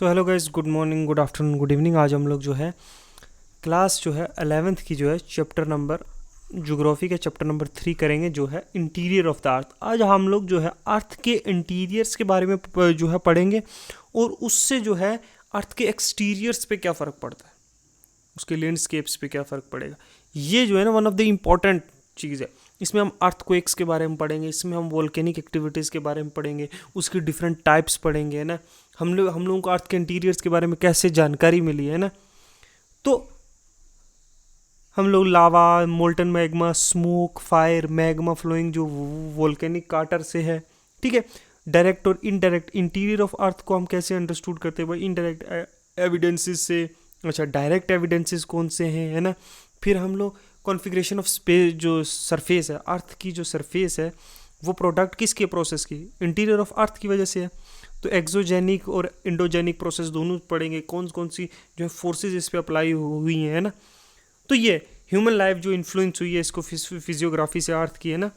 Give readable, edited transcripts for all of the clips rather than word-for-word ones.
So hello guys, good morning, good afternoon, good evening. आज हम लोग जो है क्लास जो है 11th की जो है चैप्टर नंबर ज्योग्राफी के चैप्टर नंबर 3 करेंगे, जो है इंटीरियर ऑफ द अर्थ। आज हम लोग जो है अर्थ के इंटीरियर्स के बारे में जो है पढ़ेंगे और उससे जो है अर्थ के एक्सटीरियर्स पे क्या फ़र्क पड़ता है, उसके लैंडस्केप्स पे क्या फ़र्क पड़ेगा। ये जो है ना वन ऑफ द इम्पॉर्टेंट चीज़ है। इसमें हम अर्थक्वेक्स के बारे में पढ़ेंगे, इसमें हम वोल्केनिक एक्टिविटीज़ के बारे में पढ़ेंगे, उसकी डिफरेंट टाइप्स पढ़ेंगे, है ना। हम लोगों को अर्थ के इंटीरियर्स के बारे में कैसे जानकारी मिली है ना। तो हम लोग lava, molten magma, smoke, fire, magma flowing जो वोल्केनिक कार्टर से है, ठीक है। डायरेक्ट और इनडायरेक्ट इंटीरियर ऑफ अर्थ को हम कैसे अंडरस्टूड करते हैं भाई, इनडायरेक्ट एविडेंसेस से। अच्छा, डायरेक्ट एविडेंसेस कौन से हैं, है ना। फिर हम लोग कॉन्फ़िगरेशन ऑफ स्पेस, जो सरफेस है अर्थ की, जो सरफेस है वो प्रोडक्ट किसके प्रोसेस की, इंटीरियर ऑफ अर्थ की वजह से है। तो एक्सोजेनिक और इंडोजेनिक प्रोसेस दोनों पढ़ेंगे, कौन कौन सी जो है फोर्सेज इस पर अप्लाई हुई हैं, है ना। तो ये ह्यूमन लाइफ जो इन्फ्लुएंस हुई है इसको फिजियोग्राफी से अर्थ की, है ना,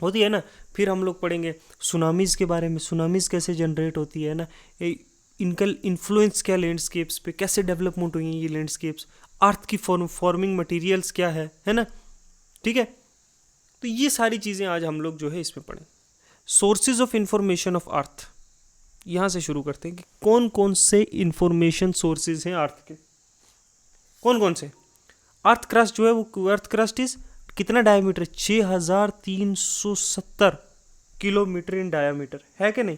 होती है ना। फिर हम लोग पढ़ेंगे सुनामीज़ के बारे में, सुनामीज़ कैसे जनरेट होती है ना, इनका इन्फ्लुएंस क्या लैंडस्केप्स पे, कैसे डेवलपमेंट हुई हैं ये लैंडस्केप्स, अर्थ की फॉर्मिंग मटेरियल्स क्या है ना, ठीक है। तो ये सारी चीज़ें आज हम लोग जो है इसमें पढ़ें। Sources of information of earth, यहाँ से शुरू करते हैं कि कौन कौन से इंफॉर्मेशन सोर्सेज हैं अर्थ के, कौन कौन से। अर्थ क्रस्ट जो है वो, अर्थ क्रस्ट इज कितना डायमीटर, 6370 किलोमीटर इन डायमीटर, है कि नहीं।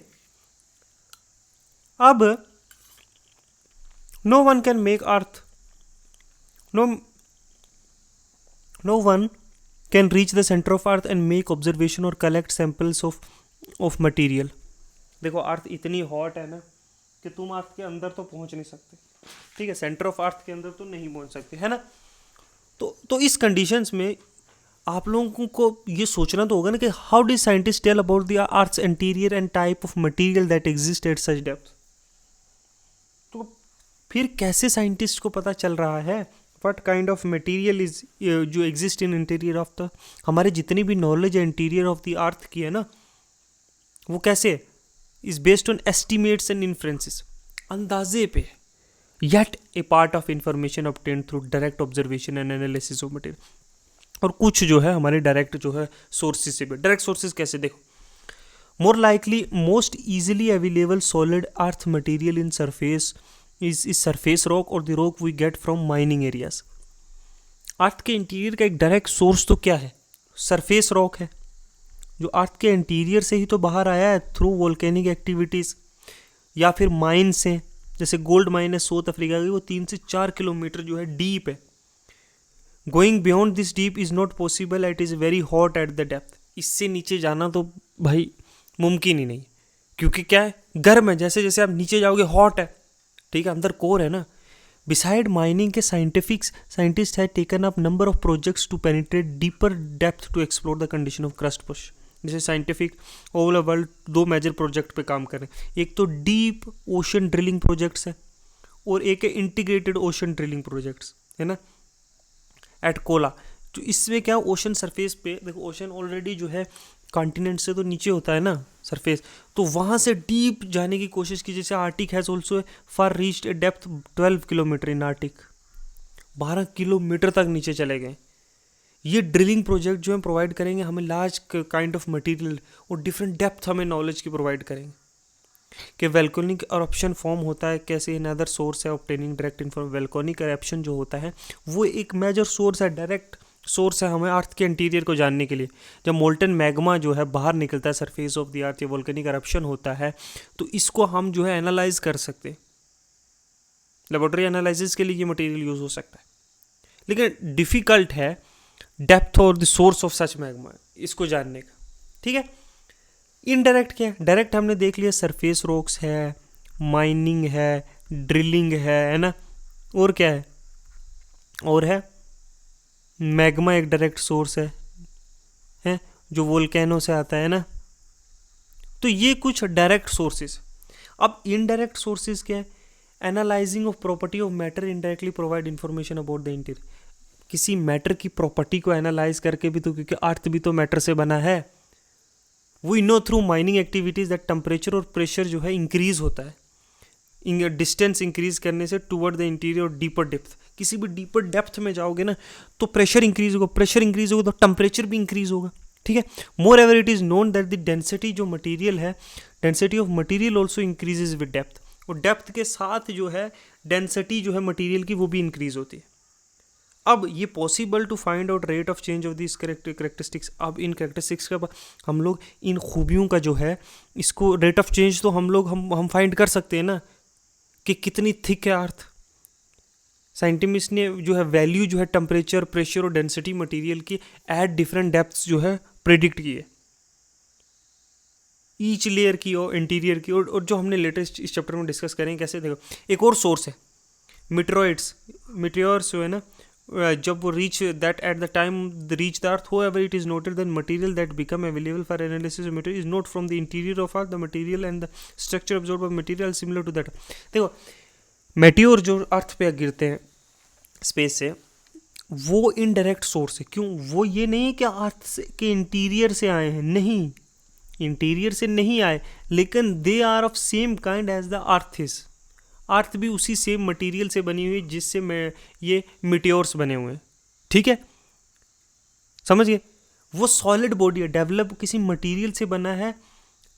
अब no one can make earth, no one can reach the centre of earth and make observation और कलेक्ट सैंपल्स ऑफ मटीरियल। देखो अर्थ इतनी हॉट है ना कि तुम अर्थ के अंदर तो पहुंच नहीं सकते, ठीक है, सेंटर ऑफ अर्थ के अंदर तो नहीं पहुंच सकते, है ना। तो इस कंडीशंस में आप लोगों को ये सोचना तो होगा ना कि how do scientist tell about the earth's interior and type of material that exist at such depth. तो फिर कैसे साइंटिस्ट को पता चल रहा है what kind of material is जो exist in interior of the, हमारे जितनी भी नॉलेज है इंटीरियर ऑफ द अर्थ की, है ना, वो कैसे is based on estimates and inferences, अंदाजे पे, yet a part of information obtain through direct observation and analysis of material. और कुछ जो है हमारे डायरेक्ट जो है सोर्सेज से भी। डायरेक्ट सोर्सेज कैसे, देखो, more likely most easily available solid earth material in surface is surface rock और the rock we get from mining areas. Earth के इंटीरियर का एक डायरेक्ट सोर्स तो क्या है, सरफेस रॉक है, जो अर्थ के इंटीरियर से ही तो बाहर आया है थ्रू वोल्केनिक एक्टिविटीज़, या फिर माइन से, जैसे गोल्ड माइन है साउथ अफ्रीका की, वो 3 से 4 किलोमीटर जो है डीप है। Going beyond this deep is not possible, it is very hot at the depth. इससे नीचे जाना तो भाई मुमकिन ही नहीं, क्योंकि क्या है, गर्म है, जैसे जैसे आप नीचे जाओगे हॉट है, ठीक है, अंदर कोर है ना। बिसाइड माइनिंग के scientist have taken up number of projects to penetrate deeper depth to explore the condition of crust push. जैसे scientific over world 2 major project पे काम कर रहे हैं, एक तो डीप ओशन ड्रिलिंग प्रोजेक्ट्स है और एक है इंटीग्रेटेड ओशन ड्रिलिंग प्रोजेक्ट्स, है ना, एट कोला। तो इसमें क्या, ओशन सरफेस पे देखो, ओशन ऑलरेडी जो है कॉन्टिनेंट से तो नीचे होता है ना सरफेस, तो वहाँ से डीप जाने की कोशिश की। जैसे Arctic has also for reached A depth 12 kilometre in Arctic, 12 kilometre तक नीचे चले गए। ये ड्रिलिंग प्रोजेक्ट जो हम प्रोवाइड करेंगे हमें लार्ज काइंड ऑफ मटेरियल और डिफरेंट डेप्थ हमें नॉलेज की प्रोवाइड करेंगे कि वोल्केनिक एरप्शन फॉर्म होता है कैसे। अनदर सोर्स है obtaining direct information. Volcanic eruption जो होता है वो एक मेजर सोर्स है, डायरेक्ट सोर्स है हमें अर्थ के इंटीरियर को जानने के लिए। जब मोल्टन मैग्मा जो है बाहर निकलता है सरफेस ऑफ द अर्थ, या वोल्केनिक एरप्शन होता है, तो इसको हम जो है एनालाइज कर सकते हैं, लेबोरेटरी एनालिसिस के लिए ये मटेरियल यूज हो सकता है। लेकिन डिफ़िकल्ट है डेप्थ और the source of such magma इसको जानने का, ठीक है। इनडायरेक्ट क्या है, डायरेक्ट हमने देख लिया, सरफेस रॉक्स है, माइनिंग है, ड्रिलिंग है ना, और क्या है, और है मैग्मा एक डायरेक्ट सोर्स है जो वोल्केनो से आता है ना। तो ये कुछ डायरेक्ट सोर्सेज। अब इनडायरेक्ट सोर्सेज क्या है, analysing of property of matter indirectly provide information about the interior. किसी मैटर की प्रॉपर्टी को एनालाइज करके भी तो, क्योंकि अर्थ भी तो मैटर से बना है, we know through mining activities that temperature और प्रेशर जो है इंक्रीज होता है। डिस्टेंस इंक्रीज करने से toward the interior deeper depth, किसी भी डीपर डेप्थ में जाओगे ना तो प्रेशर इंक्रीज होगा, प्रेशर इंक्रीज होगा तो टेम्परेचर भी इंक्रीज होगा, ठीक है। Moreover it is known that the density जो मटेरियल है, density of material also increases with depth, और डेप्थ के साथ जो है डेंसिटी जो है मटेरियल की वो भी इंक्रीज होती है। अब ये possible to find out rate of change of this characteristics. अब इन करेक्टरिस्टिक्स का हम लोग इन खूबियों का जो है इसको रेट ऑफ चेंज तो हम लोग हम फाइंड कर सकते हैं ना कि कितनी थिक है अर्थ। साइंटिस्ट ने जो है वैल्यू जो है टेम्परेचर, प्रेशर और डेंसिटी मटेरियल की एट डिफरेंट डेप्थ्स जो है प्रेडिक्ट की है, ईच लेयर की और इंटीरियर की। और जो हमने लेटेस्ट इस चैप्टर में डिस्कस करें कैसे, देखो एक और सोर्स है मिटेरॉइड्स, मिटेरियर्स जो है ना, जब वो reach that at the time reach the earth, however it is noted that material that become available for analysis of material is not from the interior of earth, the material and the structure observed by material similar to that. देखो meteor जो earth पे गिरते हैं space से, वो indirect source है। क्यों? वो ये नहीं है कि अर्थ से के इंटीरियर से आए हैं, नहीं, इंटीरियर से नहीं आए, लेकिन they are of same kind as the earth is. Earth भी उसी सेम मटेरियल से बनी हुई जिससे मैं ये मिटियोर्स बने हुए हैं, ठीक है, समझ गए। वो सॉलिड बॉडी है, डेवलप किसी मटेरियल से बना है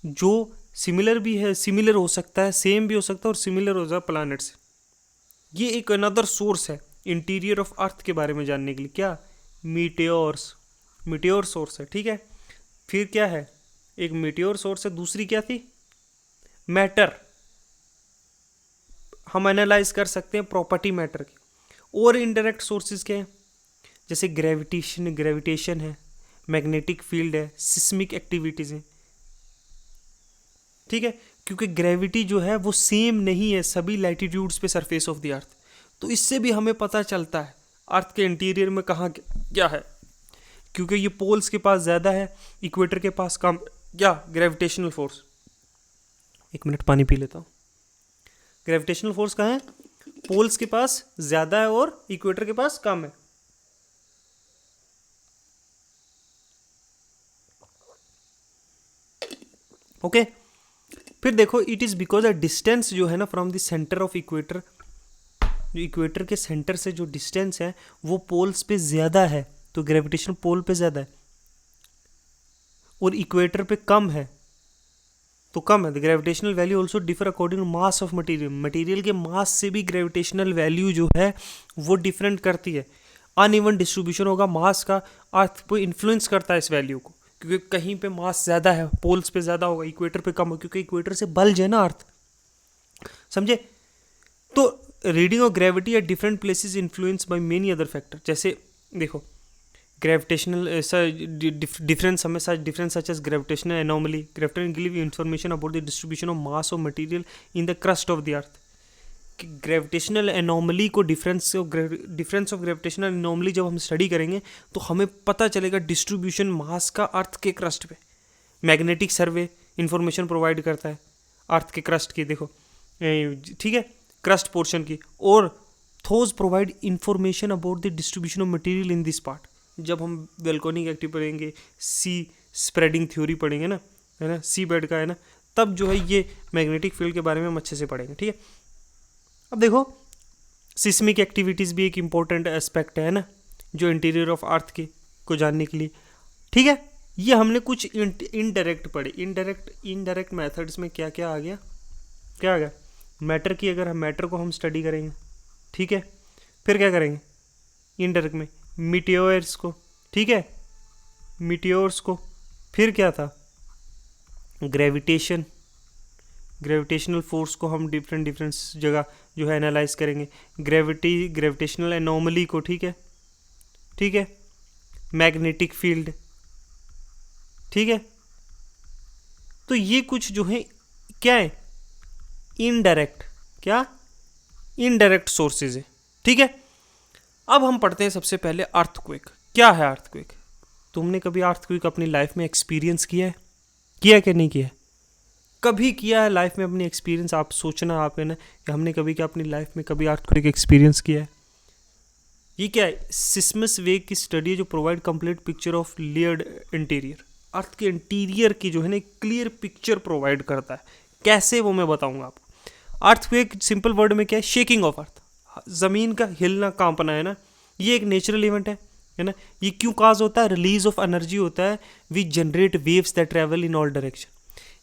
जो सिमिलर भी है, सिमिलर हो सकता है, सेम भी हो सकता है और सिमिलर हो सकता है प्लैनेट से। ये एक अनदर सोर्स है इंटीरियर ऑफ अर्थ के बारे में जानने के लिए। क्या? मीटियोर्स, मीटियोर सोर्स है, ठीक है। फिर क्या है? एक मीटियोर सोर्स है, दूसरी क्या थी? मैटर। हम एनालाइज कर सकते हैं प्रॉपर्टी मैटर की। और इनडायरेक्ट सोर्सेज क्या हैं? जैसे ग्रेविटेशन है, मैग्नेटिक फील्ड है, सिस्मिक एक्टिविटीज हैं, ठीक है। क्योंकि ग्रेविटी जो है वो सेम नहीं है सभी लैटिट्यूड्स पे सरफेस ऑफ द अर्थ, तो इससे भी हमें पता चलता है अर्थ के इंटीरियर में कहाँ क्या है। क्योंकि ये पोल्स के पास ज़्यादा है, इक्वेटर के पास कम। क्या? Gravitational force. एक मिनट पानी पी लेता हूँ। ग्रेविटेशनल फोर्स कहाँ है? पोल्स के पास ज़्यादा है और इक्वेटर के पास कम है। ओके फिर देखो, it is because a distance जो है ना from the centre of equator, जो इक्वेटर के सेंटर से जो डिस्टेंस है वो पोल्स पे ज़्यादा है, तो ग्रेविटेशन पोल पे ज़्यादा है, और इक्वेटर पे कम है तो कम है। The gravitational value also differ according to mass of material. Material के मास से भी ग्रेविटेशनल वैल्यू जो है वो डिफरेंट करती है। अनइवन डिस्ट्रीब्यूशन होगा मास का, अर्थ पे इन्फ्लुएंस करता है इस वैल्यू को, क्योंकि कहीं पे मास ज़्यादा है, पोल्स पे ज़्यादा होगा, इक्वेटर पे कम हो, क्योंकि इक्वेटर से बल्ज है ना अर्थ, समझे। तो reading of gravity at different places influence by many other factor. जैसे देखो ग्रेविटेशनल difference हमें such difference such as gravitational anomaly, gravitational give information about the distribution of mass of material in the crust of the earth। कि gravitational anomaly को difference of gravitational anomaly जब हम study करेंगे तो हमें पता चलेगा डिस्ट्रीब्यूशन मास का अर्थ के क्रस्ट पे। मैग्नेटिक सर्वे इंफॉर्मेशन प्रोवाइड करता है अर्थ के क्रस्ट की, देखो ठीक है, क्रस्ट पोर्शन की। और those provide information about the distribution of material in this part. जब हम वेलकोनिक एक्टिव पढ़ेंगे, सी स्प्रेडिंग थ्योरी पढ़ेंगे ना, है ना, सी बेड का है ना, तब जो है ये मैग्नेटिक फील्ड के बारे में हम अच्छे से पढ़ेंगे, ठीक है। अब देखो सिस्मिक एक्टिविटीज़ भी एक इम्पोर्टेंट एस्पेक्ट है ना, जो इंटीरियर ऑफ अर्थ के को जानने के लिए, ठीक है। ये हमने कुछ इनडायरेक्ट पढ़े। इनडायरेक्ट मेथड्स में क्या क्या आ गया, क्या आ गया? मैटर की, अगर हम मैटर को हम स्टडी करेंगे, ठीक है, फिर क्या करेंगे इनडायरेक्ट में? मीटियोर्स को, ठीक है, मीटियोर्स को। फिर क्या था? ग्रेविटेशनल फोर्स को हम डिफरेंट जगह जो है एनालाइज करेंगे। ग्रेविटेशनल एनोमली को, ठीक है, ठीक है, मैग्नेटिक फील्ड, ठीक है। तो ये कुछ जो है क्या है? इनडायरेक्ट, क्या? इनडायरेक्ट सोर्सेज है, ठीक है। अब हम पढ़ते हैं सबसे पहले अर्थक्वेक। क्या है अर्थक्वेक? तुमने कभी अर्थक्वेक अपनी लाइफ में एक्सपीरियंस किया है? किया कि नहीं किया? कभी किया है लाइफ में अपनी एक्सपीरियंस? आप सोचना, आप है ना, कि हमने कभी क्या अपनी लाइफ में कभी अर्थक्वेक एक्सपीरियंस किया है? ये क्या है? सिस्मस वेव की स्टडी है जो provide complete picture of layered interior. Earth के इंटीरियर की जो है ना क्लियर पिक्चर प्रोवाइड करता है। कैसे, वो मैं बताऊंगा आपको। अर्थक्वेक सिंपल वर्ड में क्या है, शेकिंग ऑफ अर्थ, ज़मीन का हिलना कांपना है ना, ये एक नेचुरल इवेंट है ना। ये क्यों काज होता है, रिलीज ऑफ एनर्जी होता है, we generate waves that travel in all direction.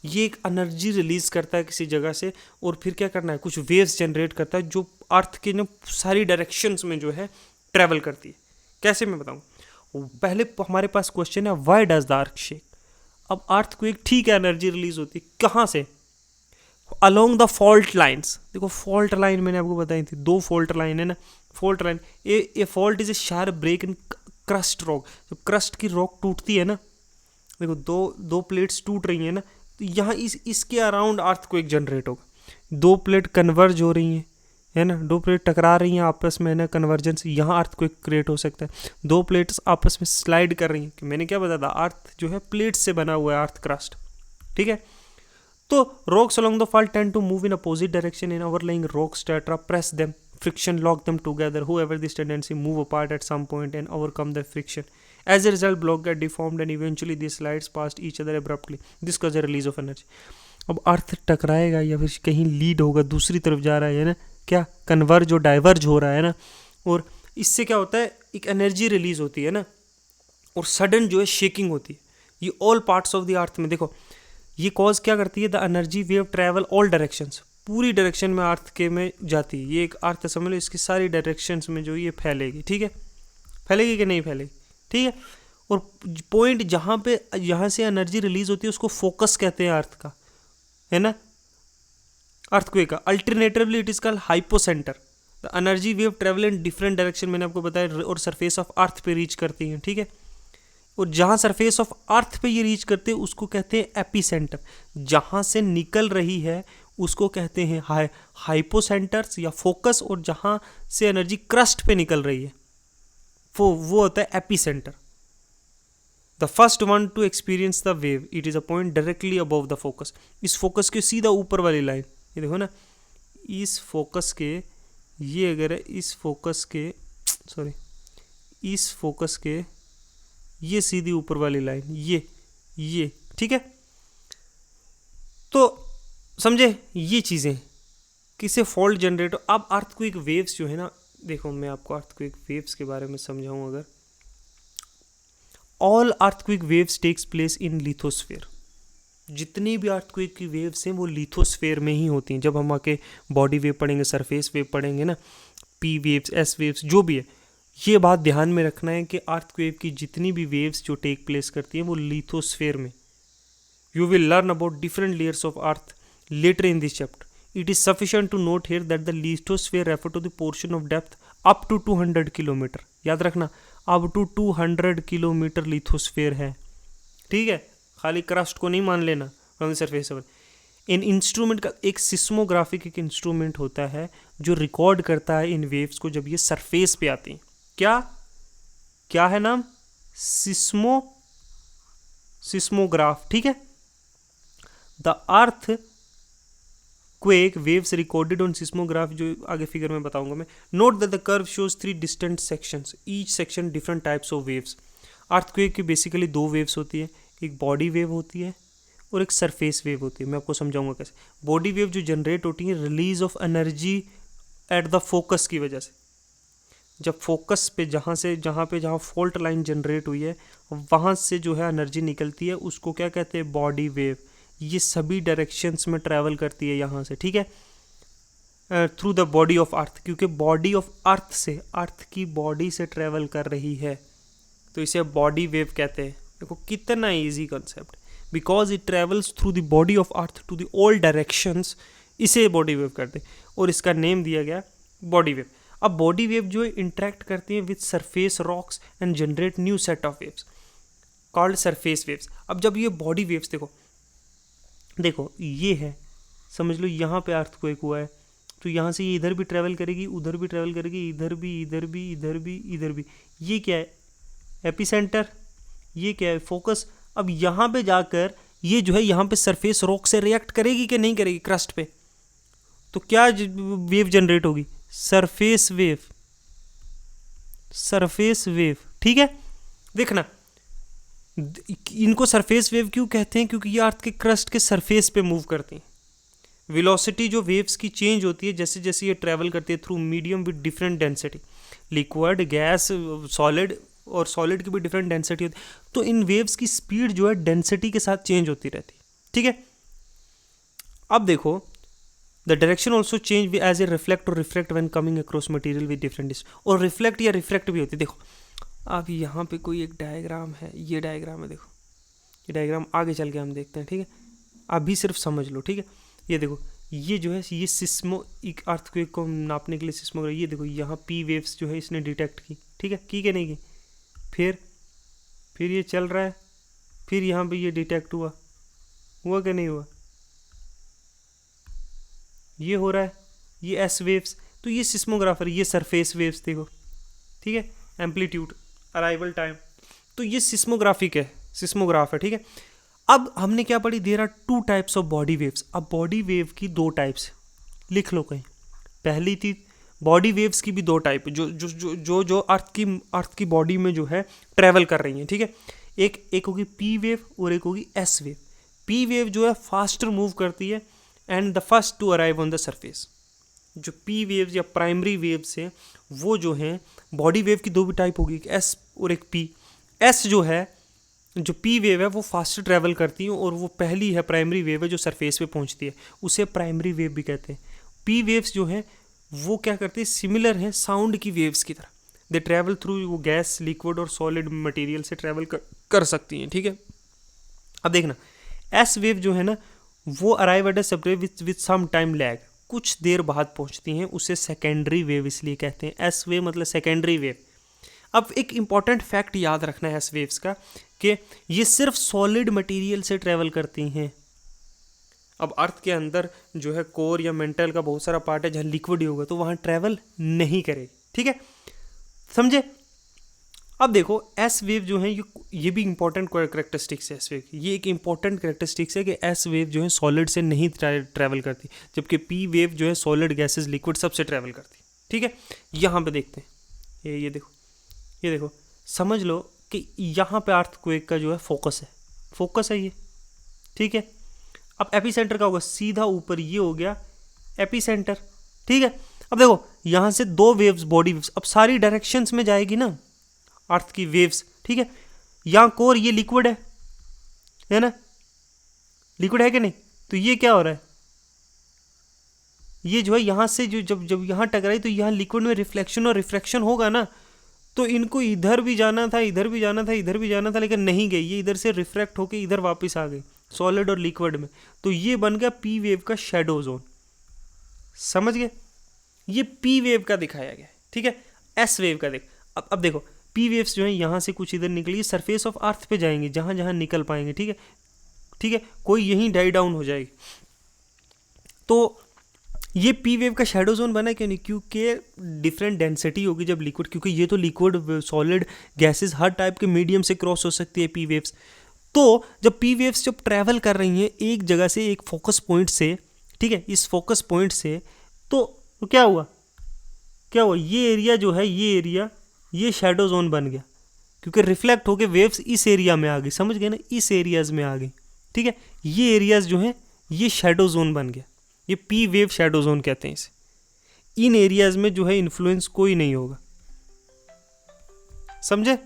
ये एक एनर्जी रिलीज करता है किसी जगह से और फिर क्या करना है, कुछ वेव्स जनरेट करता है जो अर्थ के ना सारी डायरेक्शंस में जो है ट्रैवल करती है। कैसे मैं बताऊँ, पहले हमारे पास क्वेश्चन है why does the earth shake. अब अर्थ को एक ठीक है एनर्जी रिलीज होती है कहाँ से, अलोंग द फॉल्ट लाइन्स। देखो फॉल्ट लाइन मैंने आपको बताई थी, दो फॉल्ट लाइन है ना, fault line a fault is a sharp break in crust rock. जब क्रस्ट की रॉक टूटती है ना, देखो दो प्लेट्स टूट रही हैं ना, तो यहाँ इसके अराउंड अर्थ को एक जनरेट होगा। दो प्लेट कन्वर्ज हो रही हैं है ना, दो प्लेट टकरा रही हैं आपस में ना, कन्वर्जेंस, यहाँ अर्थ को एक क्रिएट हो सकता है। दो प्लेट्स आपस में स्लाइड कर रही हैं, कि मैंने क्या बताया था, अर्थ जो है प्लेट से बना हुआ है, अर्थ क्रस्ट, ठीक है। तो rocks along the fault tend to move in opposite direction in overlying rock strata, press them, friction lock them together, however this tendency move apart at some point and overcome the friction. As a result block get deformed and eventually they slides past each other abruptly. This causes a release of energy. अब अर्थ टकराएगा या फिर कहीं lead होगा, दूसरी तरफ जा रहा है ना, क्या कन्वर्ज और डाइवर्ज हो रहा है ना, और इससे क्या होता है, एक एनर्जी रिलीज होती है ना, और सडन जो है शेकिंग होती है। ये ऑल पार्ट्स ऑफ द अर्थ में देखो, ये कॉज क्या करती है, the energy wave travel all directions, पूरी डायरेक्शन में अर्थ के में जाती है। ये एक अर्थ समझ लो, इसकी सारी डायरेक्शंस में जो ये फैलेगी, ठीक है, फैलेगी कि नहीं फैलेगी, ठीक है। और पॉइंट जहाँ पे यहाँ से एनर्जी रिलीज होती है उसको फोकस कहते हैं अर्थ का, है ना, अर्थक्वेक का। Alternatively it is called hypocentre. The energy wave travel in different direction, मैंने आपको बताया, और सरफेस ऑफ अर्थ पे रीच करती हैं, ठीक है। और जहाँ सरफेस ऑफ अर्थ पे ये रीच करते हैं उसको कहते हैं एपीसेंटर। जहाँ से निकल रही है उसको कहते हैं हाइपोसेंटर्स या फोकस, और जहाँ से एनर्जी क्रस्ट पे निकल रही है वो होता है epicentre. The first one two experience the wave, it is a point directly above the focus. इस फोकस के सीधा ऊपर वाली लाइन, ये देखो ना, इस फोकस के, ये अगर है इस फोकस के, सॉरी इस फोकस के ये सीधी ऊपर वाली लाइन, ये ठीक है। तो समझे ये चीज़ें किसे फॉल्ट जनरेट। अब अर्थक्वेक वेव्स जो है ना, देखो मैं आपको अर्थक्वेक वेव्स के बारे में समझाऊं अगर, all earthquake waves takes place in lithosphere. जितनी भी अर्थक्वेक की वेव्स हैं वो लिथोस्फेयर में ही होती हैं। जब हम आके बॉडी वेव पढ़ेंगे, सरफेस वेव पढ़ेंगे ना, पी वेव्स, एस वेव्स, जो भी है, ये बात ध्यान में रखना है कि अर्थक्वेक की जितनी भी वेव्स जो टेक प्लेस करती हैं वो लिथोस्फेयर में। You will learn about different layers of earth later in this chapter. It is sufficient to note here that the lithosphere refer to the portion of depth up to 200 kilometre. याद रखना, up to 200 kilometre lithosphere है, ठीक है, खाली crust को नहीं मान लेना from the surface of. In instrument का एक सिस्मोग्राफिक एक इंस्ट्रूमेंट होता है जो रिकॉर्ड करता है इन वेव्स को जब ये सरफेस पे आती हैं। क्या है नाम, सिस्मोग्राफ, ठीक है। The earth quake waves recorded on seismograph, जो आगे फिगर में बताऊंगा मैं। Note that the curve shows 3 distant sections, each section different types of waves. Earthquake की बेसिकली 2 वेव्स होती है, एक बॉडी वेव होती है और एक सरफेस वेव होती है। मैं आपको समझाऊंगा कैसे। बॉडी वेव जो जनरेट होती है release of energy at the focus की वजह से। जब फोकस पे जहाँ फॉल्ट लाइन जनरेट हुई है वहाँ से जो है एनर्जी निकलती है, उसको क्या कहते हैं, बॉडी वेव। ये सभी डायरेक्शंस में ट्रैवल करती है यहाँ से, ठीक है, थ्रू द बॉडी ऑफ अर्थ, क्योंकि बॉडी ऑफ अर्थ से, अर्थ की बॉडी से ट्रैवल कर रही है, तो इसे बॉडी वेव कहते हैं। देखो कितना easy concept, because it travels through the body of earth to the all directions, इसे बॉडी वेव कहते हैं और इसका नेम दिया गया बॉडी वेव। अब बॉडी वेव जो है इंटरेक्ट करती है with surface rocks and generate new set of waves called surface waves. अब जब ये बॉडी वेव्स देखो ये है, समझ लो यहाँ पे अर्थक्वेक हुआ है, तो यहाँ से ये इधर भी ट्रैवल करेगी, उधर भी ट्रैवल करेगी, इधर भी, इधर भी, इधर भी, इधर भी। ये क्या है, एपिसेंटर, ये क्या है, फोकस। अब यहाँ पे जाकर ये जो है यहाँ पे सरफेस रॉक से रिएक्ट करेगी कि नहीं करेगी, क्रस्ट पे, तो क्या वेव जनरेट होगी, सरफेस वेव, सरफेस वेव, ठीक है। देखना, इनको सरफेस वेव क्यों कहते हैं, क्योंकि ये अर्थ के क्रस्ट के सरफेस पे मूव करती हैं। वेलोसिटी जो वेव्स की चेंज होती है जैसे जैसे ये ट्रैवल करती है through medium with different density, liquid, gas, solid, और सॉलिड की भी डिफरेंट डेंसिटी होती है, तो इन वेव्स की स्पीड जो है डेंसिटी के साथ चेंज होती रहती है, ठीक है। अब देखो, the direction also change as a reflect और refract when coming across material with different distance, और रिफ्लेक्ट या रिफ्रैक्ट भी होती है। देखो अब यहाँ पे कोई एक डायग्राम है, ये डायग्राम है, देखो ये डायग्राम आगे चल के हम देखते हैं, ठीक है। अभी सिर्फ समझ लो, ठीक है। ये देखो, ये जो है ये सिस्मो एक अर्थक्वेक को नापने के लिए सिस्मोग्राफ, ये देखो यहाँ पी वेव्स जो है इसने डिटेक्ट की, ठीक है, की कि नहीं की। फिर ये चल रहा है, फिर यहाँ पे ये डिटेक्ट हुआ कि नहीं हुआ, ये हो रहा है, ये एस वेव्स, तो ये सिस्मोग्राफर, ये सरफेस वेव्स देखो, ठीक है, एम्पलीट्यूड, अराइवल टाइम, तो ये सिस्मोग्राफिक है, सिस्मोग्राफ है, ठीक है। अब हमने क्या पढ़ी, there are 2 types of body waves. अब बॉडी वेव की 2 टाइप्स लिख लो कहीं। पहली थी बॉडी वेव्स की भी 2 टाइप, जो जो जो जो जो अर्थ की बॉडी में जो है ट्रैवल कर रही हैं, ठीक है। एक होगी पी वेव और एक होगी एस वेव। पी वेव जो है फास्टर मूव करती है and the first to arrive on the surface. जो पी वेव्स या प्राइमरी वेव्स हैं वो जो हैं, बॉडी वेव की 2 भी टाइप होगी, एक एस और एक पी। एस जो है, जो पी वेव है वो फास्ट ट्रैवल करती है और वो पहली है प्राइमरी वेव है जो सरफेस पे पहुंचती है, उसे प्राइमरी वेव भी कहते हैं। पी वेव्स जो हैं वो क्या करती है, सिमिलर है साउंड की वेव्स की तरह, दे ट्रैवल थ्रू, वो गैस, लिक्विड और सॉलिड मटेरियल से ट्रैवल कर सकती हैं, ठीक है। अब देखना, एस वेव जो है ना वो arrive at a separate with some time lag, कुछ देर बाद पहुंचती हैं, उसे सेकेंडरी वेव इसलिए कहते हैं। एस वेव मतलब सेकेंडरी वेव। अब एक इंपॉर्टेंट फैक्ट याद रखना है एस वेव्स का, कि ये सिर्फ सॉलिड मटेरियल से ट्रैवल करती हैं। अब अर्थ के अंदर जो है कोर या मेंटल का बहुत सारा पार्ट है जहाँ लिक्विड ही होगा, तो वहाँ ट्रैवल नहीं करेगी, ठीक है, समझे। अब देखो एस वेव जो है ये भी इंपॉर्टेंट करेक्टरिस्टिक्स है एस वेव की। ये एक इंपॉर्टेंट करेक्टरिस्टिक्स है कि एस वेव जो है सॉलिड से नहीं ट्रैवल करती, जबकि पी वेव जो है सॉलिड, गैसेस, लिक्विड सबसे ट्रैवल करती, ठीक है। यहाँ पे देखते हैं, ये देखो समझ लो कि यहाँ पे अर्थक्वेक का जो है फोकस है ये, ठीक है। अब एपिसेंटर का होगा सीधा ऊपर, ये हो गया एपिसेंटर, ठीक है। अब देखो यहाँ से 2 वेव्स, बॉडी वेव्स, अब सारी डायरेक्शंस में जाएगी ना अर्थ की वेव्स, ठीक है। यहाँ कोर, ये लिक्विड है ना, लिक्विड है कि नहीं, तो ये क्या हो रहा है, ये जो है यहाँ से जो जब यहाँ टकराई तो यहाँ लिक्विड में रिफ्लेक्शन और रिफ्रैक्शन होगा ना, तो इनको इधर भी जाना था, इधर भी जाना था, इधर भी जाना था, लेकिन नहीं गई, ये इधर से रिफ्रैक्ट होके इधर वापस आ गई सॉलिड और लिक्विड में, तो ये बन गया पी वेव का शेडो जोन, समझ गए। ये पी वेव का दिखाया गया, ठीक है। एस वेव का देख, अब देखो पी वेव्स जो है यहाँ से कुछ इधर निकली, सरफेस ऑफ अर्थ पे जाएंगे, जहाँ जहाँ निकल पाएंगे, ठीक है, कोई यहीं डाई डाउन हो जाएगी। तो ये पी वेव का शेडो जोन बना क्यों नहीं, क्योंकि डिफरेंट डेंसिटी होगी जब लिक्विड, क्योंकि ये तो लिक्विड, सॉलिड, गैसेस, हर टाइप के मीडियम से क्रॉस हो सकती है पी वेव्स। तो जब पी वेव्स जब ट्रैवल कर रही हैं एक जगह से, एक फोकस पॉइंट से, ठीक है, इस फोकस पॉइंट से, तो क्या हुआ, ये एरिया जो है, ये एरिया, ये शेडो जोन बन गया, क्योंकि रिफ्लेक्ट होके वेव्स इस एरिया में आ गई, समझ गए ना, इस एरियाज में आ गई, ठीक है। ये एरियाज जो है ये शेडो जोन बन गया, ये पी वेव शेडो जोन कहते हैं इसे। इन एरियाज में जो है इन्फ्लुएंस कोई नहीं होगा, समझे।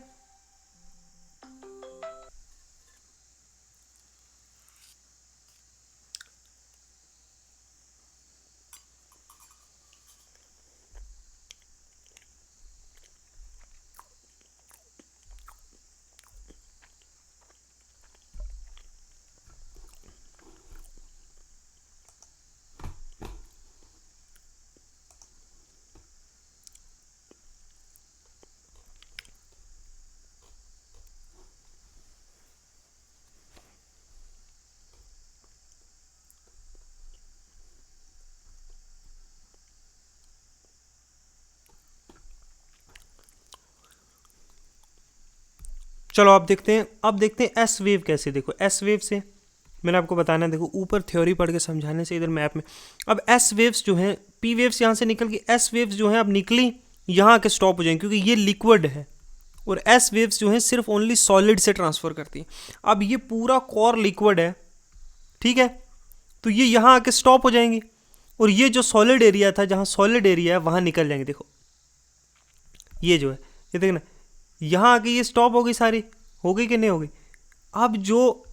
चलो अब देखते हैं एस वेव कैसे। देखो एस वेव से मैंने आपको बताना है, देखो ऊपर थ्योरी पढ़ के समझाने से इधर मैप में। अब एस वेव्स जो हैं, पी वेव्स यहाँ से निकल के एस वेव्स जो हैं अब निकली यहाँ आके स्टॉप हो जाएंगे, क्योंकि ये लिक्विड है और एस वेव्स जो हैं सिर्फ ओनली सॉलिड से ट्रांसफर करती हैं। अब ये पूरा कोर लिक्विड है, ठीक है, तो ये यहाँ आके स्टॉप हो जाएंगी, और ये जो सॉलिड एरिया था, जहाँ सॉलिड एरिया है वहाँ निकल जाएंगे। देखो ये जो है, ये देखना, यहाँ आके ये स्टॉप हो गई, सारी हो गई कि नहीं हो गई। अब जो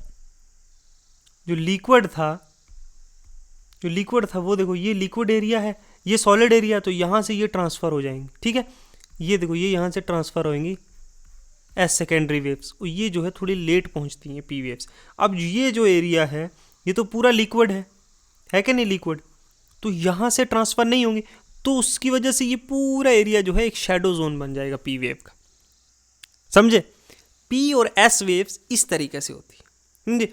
लिक्विड था वो देखो, ये लिक्विड एरिया है, ये सॉलिड एरिया, तो यहाँ से ये ट्रांसफ़र हो जाएंगे, ठीक है। ये देखो ये यहाँ से ट्रांसफ़र होंगी एस सेकेंडरी वेव्स, और ये जो है थोड़ी लेट पहुँचती हैं पी वेव्स। अब ये जो एरिया है ये तो पूरा लिक्विड है कि नहीं लिक्विड, तो यहाँ से ट्रांसफ़र नहीं होंगी, तो उसकी वजह से ये पूरा एरिया जो है एक शेडो जोन बन जाएगा पी वेव का। समझे? पी और एस वेव्स इस तरीके से होती है, समझे।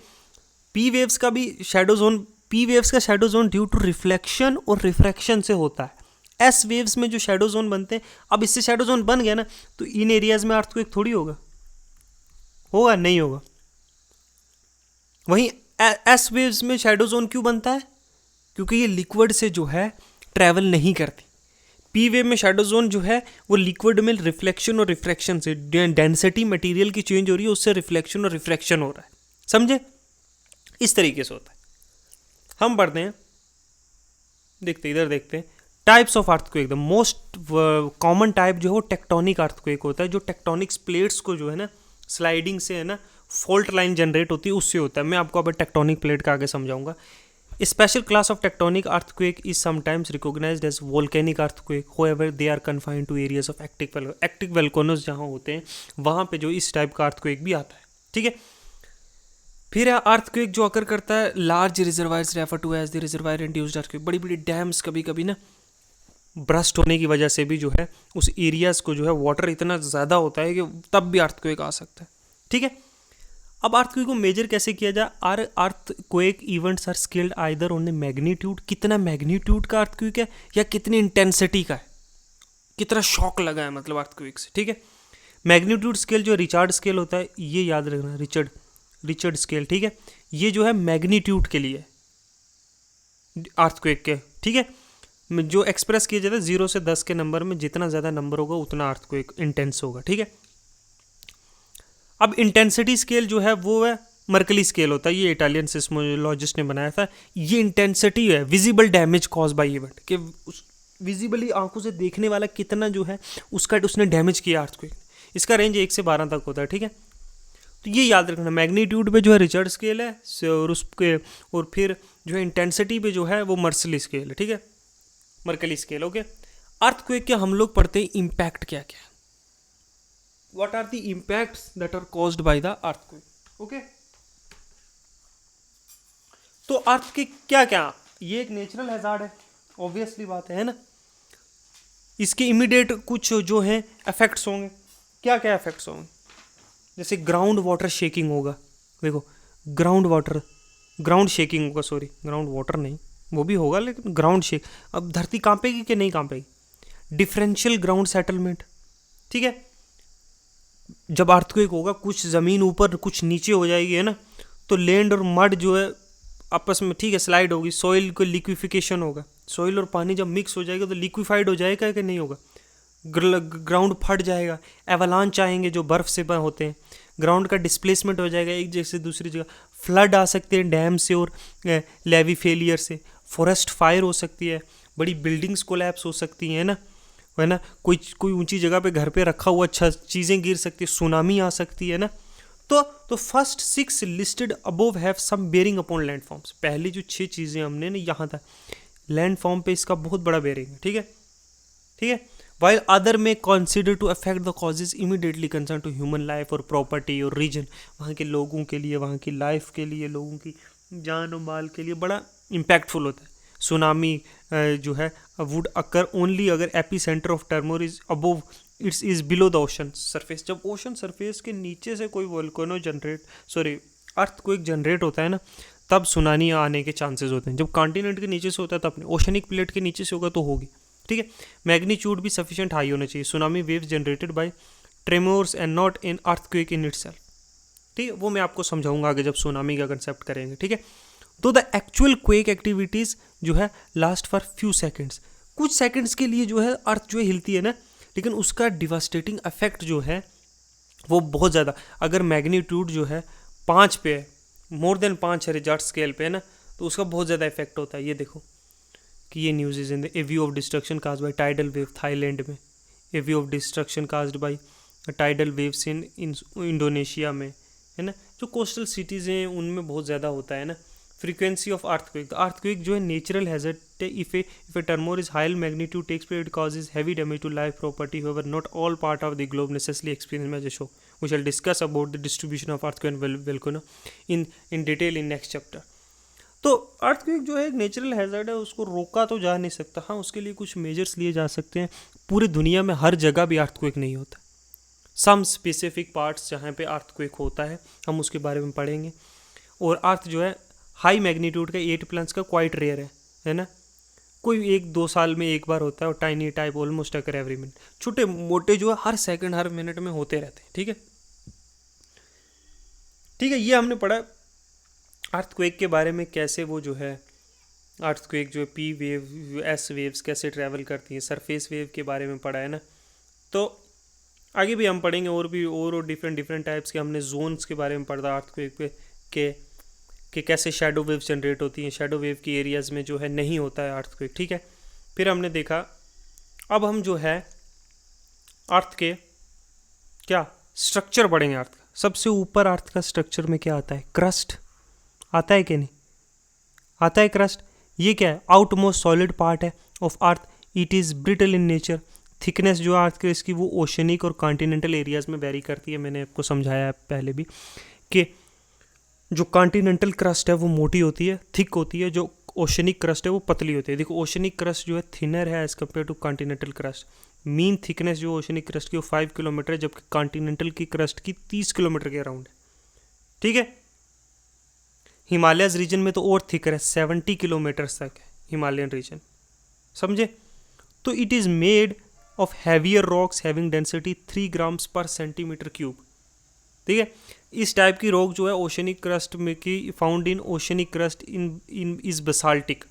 पी वेव्स का भी शेडो जोन, पी वेव्स का shadow zone due to reflection और रिफ्रैक्शन से होता है। एस वेव्स में जो शेडो जोन बनते हैं, अब इससे शेडो जोन बन गया ना, तो इन एरियाज में अर्थक्वेक थोड़ी होगा नहीं होगा। वहीं एस वेव्स में शेडो जोन क्यों बनता है? क्योंकि ये लिक्विड से जो है ट्रैवल नहीं करती। पी वेव में शेडो जोन जो है वो लिक्विड में रिफ्लेक्शन और रिफ्रैक्शन से, डेंसिटी मटेरियल की चेंज हो रही है, उससे रिफ्लेक्शन और रिफ्रैक्शन हो रहा है, समझे। इस तरीके से होता है। हम पढ़ते हैं, इधर देखते हैं types of earthquake. The most common type जो है वो टेक्टोनिक अर्थक्वेक होता है, जो टेक्टोनिक्स प्लेट्स को जो है ना स्लाइडिंग से है ना फॉल्ट लाइन जनरेट होती है, उससे होता है। मैं आपको अब टेक्टोनिक प्लेट का आगे समझाऊंगा। Special class of tectonic earthquake is sometimes recognised as volcanic earthquake, however they are confined to areas of active volcanoes जहाँ होते हैं वहाँ पे जो इस टाइप का अर्थक्वेक भी आता है, ठीक है। फिर अर्थक्वेक जो अकर करता है, large reservoirs refer to as the reservoir induced earthquake. बड़ी बड़ी डैम्स कभी कभी ना ब्रस्ट होने की वजह से भी जो है उस एरियाज को जो है वाटर इतना ज़्यादा होता है कि तब भी अर्थक्वेक आ सकता है, ठीक है। अब अर्थक्वेक को मेजर कैसे किया जाए? Earthquake events are scaled either on the magnitude, कितना मैग्नीट्यूड का अर्थक्वेक है या कितनी इंटेंसिटी का है, कितना शॉक लगा है मतलब अर्थक्वेक से, ठीक है। मैग्नीट्यूड स्केल जो रिचार्ड स्केल होता है, ये याद रखना, रिचर्ड स्केल, ठीक है। ये जो है मैग्नीट्यूड के लिए अर्थक्वेक के, ठीक है, जो एक्सप्रेस किया जाता है 0 से 10 के नंबर में, जितना ज़्यादा नंबर होगा उतना अर्थक्वेक इंटेंस होगा, ठीक है। अब इंटेंसिटी स्केल जो है वो है मर्कली स्केल होता है, ये इटालियन सिस्मोलॉजिस्ट ने बनाया था। ये इंटेंसिटी है visible damage cause by event, कि विजिबली आंखों से देखने वाला कितना जो है उसने डैमेज किया अर्थक्वेक। इसका रेंज 1 से 12 तक होता है, ठीक है। तो ये याद रखना, मैग्नीट्यूड पे जो है रिचर्ड स्केल है, और फिर जो है इंटेंसिटी पे जो है वो मर्कली स्केल है, ठीक है, मर्कली स्केल, ओके। अर्थक्वेक के हम लोग पढ़ते हैं इम्पैक्ट क्या क्या है, what are the impacts that are caused by the earthquake, okay. तो अर्थ के क्या क्या, ये एक नेचुरल हैजार्ड है, ऑब्वियसली बात है ना। इसके इमीडिएट कुछ जो है इफेक्ट्स होंगे, क्या क्या इफेक्ट्स होंगे? जैसे ग्राउंड वाटर शेकिंग होगा, देखो ग्राउंड शेकिंग होगा, सॉरी ग्राउंड वाटर नहीं, वो भी होगा लेकिन ग्राउंड शेक। अब धरती कांपेगी कि नहीं कांपेगी? डिफरेंशियल ग्राउंड सेटलमेंट, ठीक है। जब अर्थक्वेक होगा कुछ ज़मीन ऊपर कुछ नीचे हो जाएगी, है ना, तो लैंड और मड जो है आपस में, ठीक है, स्लाइड होगी, सॉइल को लिक्विफिकेशन होगा, सॉइल और पानी जब मिक्स हो जाएगा तो लिक्विफाइड हो जाएगा कि नहीं होगा, ग्राउंड फट जाएगा, एवलांच आएंगे जो बर्फ़ से होते हैं, ग्राउंड का डिस्प्लेसमेंट हो जाएगा एक जगह से दूसरी जगह, फ्लड आ सकते हैं डैम से और लेवी फेलियर से, फॉरेस्ट फायर हो सकती है, बड़ी बिल्डिंग्स कोलैप्स हो सकती हैं, है ना, कोई ऊंची जगह पे घर पे रखा हुआ अच्छा चीज़ें गिर सकती है, सुनामी आ सकती है ना। तो first 6 listed above have some bearing upon land forms. पहली जो 6 चीज़ें हमने ना यहाँ तक लैंड फॉर्म पे इसका बहुत बड़ा बेयरिंग है, ठीक है। वाइल अदर में consider to affect the causes immediately concern to human life और प्रॉपर्टी और रीजन, वहाँ के लोगों के लिए, वहाँ की लाइफ के लिए, लोगों की जान और माल के लिए बड़ा इम्पैक्टफुल होता है। सुनामी जो है वुड अकर ओनली अगर epicentre of tremor is above its is below the ocean surface. जब ओशन सरफेस के नीचे से कोई वोल्केनो अर्थक्वेक जनरेट होता है ना, तब सुनामी आने के चांसेस होते हैं। जब कॉन्टिनेंट के नीचे से होता है तब नहीं, ओशनिक प्लेट के नीचे से होगा तो होगी, ठीक है। मैग्नीट्यूड भी सफिशिएंट हाई होना चाहिए। Tsunami waves generated by tremors and not in earthquake in itself, ठीक है, वो मैं आपको समझाऊंगा आगे जब सुनामी का कंसेप्ट करेंगे, ठीक है। तो द एक्चुअल क्वेक एक्टिविटीज़ जो है लास्ट फॉर फ्यू सेकेंड्स, कुछ सेकेंड्स के लिए जो है अर्थ जो है हिलती है ना, लेकिन उसका डिवास्टेटिंग इफेक्ट जो है वो बहुत ज़्यादा, अगर मैग्नीट्यूड जो है 5 पे है, मोर देन 5 है रिचार्ड स्केल पे, है ना, तो उसका बहुत ज़्यादा इफेक्ट होता है। ये देखो कि ये news is in the a view of destruction caused by tidal wave Thailand में, a view of destruction caused by tidal waves in Indonesia में, है ना। जो कोस्टल सिटीज़ हैं उनमें बहुत ज़्यादा होता है ना। फ्रीक्वेंसी ऑफ अर्थक्वेक, अर्थक्वेक जो है natural hazard, if a tremor is high magnitude takes place, it causes heavy damage to life property, however not all part of the globe necessarily experience much show. We shall discuss about the distribution of earthquake volcano in detail in next chapter. तो earthquake जो है एक natural hazard है, उसको रोका तो जा नहीं सकता। हाँ, उसके लिए कुछ मेजर्स लिए जा सकते हैं। पूरी दुनिया में हर जगह भी अर्थक्वेक नहीं होता, सम स्पेसिफिक पार्ट्स जहाँ पे अर्थक्वेक होता है, हम उसके बारे में पढ़ेंगे। और अर्थ जो है हाई मैग्नीट्यूड का 8+ का क्वाइट रेयर है ना। कोई 1-2 साल में एक बार होता है, और टाइनी टाइप ऑलमोस्ट अकर एवरी मिनट। छोटे मोटे जो है हर सेकंड हर मिनट में होते रहते हैं। ठीक है, ठीक है, ये हमने पढ़ा अर्थक्वेक के बारे में, कैसे वो जो है अर्थक्वेक जो है पी वेव एस वेव्स कैसे ट्रैवल करती हैं, सरफेस वेव के बारे में पढ़ा है ना। तो आगे भी हम पढ़ेंगे और डिफरेंट टाइप्स के। हमने जोन्स के बारे में पढ़ा अर्थक्वेक पे कि कैसे शैडो वेव जनरेट होती हैं, शैडो वेव की एरियाज़ में जो है नहीं होता है अर्थक्वेक। ठीक है, फिर हमने देखा, अब हम जो है अर्थ के क्या स्ट्रक्चर पढ़ेंगे। अर्थ का सबसे ऊपर अर्थ का स्ट्रक्चर में क्या आता है, क्रस्ट आता है कि नहीं आता है, क्रस्ट। ये क्या है, आउट मोस्ट सॉलिड पार्ट है of earth, it is brittle in nature. Thickness जो अर्थ के इसकी वो ओशनिक और कॉन्टिनेंटल एरियाज़ में वेरी करती है। मैंने आपको समझाया है पहले भी कि जो कॉन्टिनेंटल क्रस्ट है वो मोटी होती है, थिक होती है, जो ओशनिक क्रस्ट है वो पतली होती है। देखो ओशनिक क्रस्ट जो है थिनर है as compare to continental crust. Mean thickness जो ओशनिक क्रस्ट की वो 5 किलोमीटर है, जबकि कॉन्टिनेंटल की क्रस्ट की 30 किलोमीटर के अराउंड है। ठीक है, हिमालयज रीजन में तो और थिकर है, 70 किलोमीटर्स तक है हिमालयन रीजन, समझे। तो it is made of heavier rocks having density 3 grams per centimetre cube. ठीक है, इस टाइप की रॉक जो है ओशनिक क्रस्ट में की found in oceanic crust in is basaltic.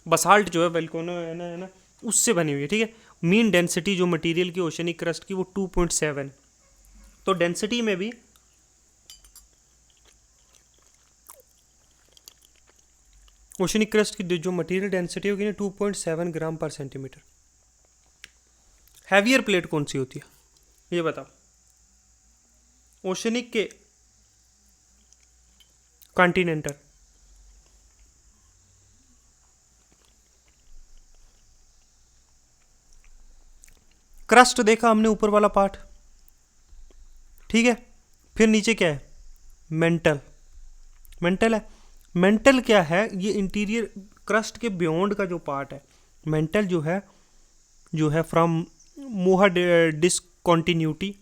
Basalt जो है वोल्केनो है ना उससे बनी हुई है। ठीक है, मीन डेंसिटी जो मटेरियल की ओशनिक क्रस्ट की वो 2.7। तो डेंसिटी में भी ओशनिक क्रस्ट की जो मटेरियल डेंसिटी होगी ना 2.7 ग्राम पर सेंटीमीटर। हैवियर प्लेट कौन सी होती है ये बताओ, ओशनिक के कॉन्टिनेंटल। क्रस्ट देखा हमने ऊपर वाला पार्ट, ठीक है। फिर नीचे क्या है, मेंटल। मेंटल है, मेंटल क्या है, ये इंटीरियर क्रस्ट के बियॉन्ड का जो पार्ट है। मेंटल जो है फ्रॉम मोहा डिसकॉन्टिन्यूटी।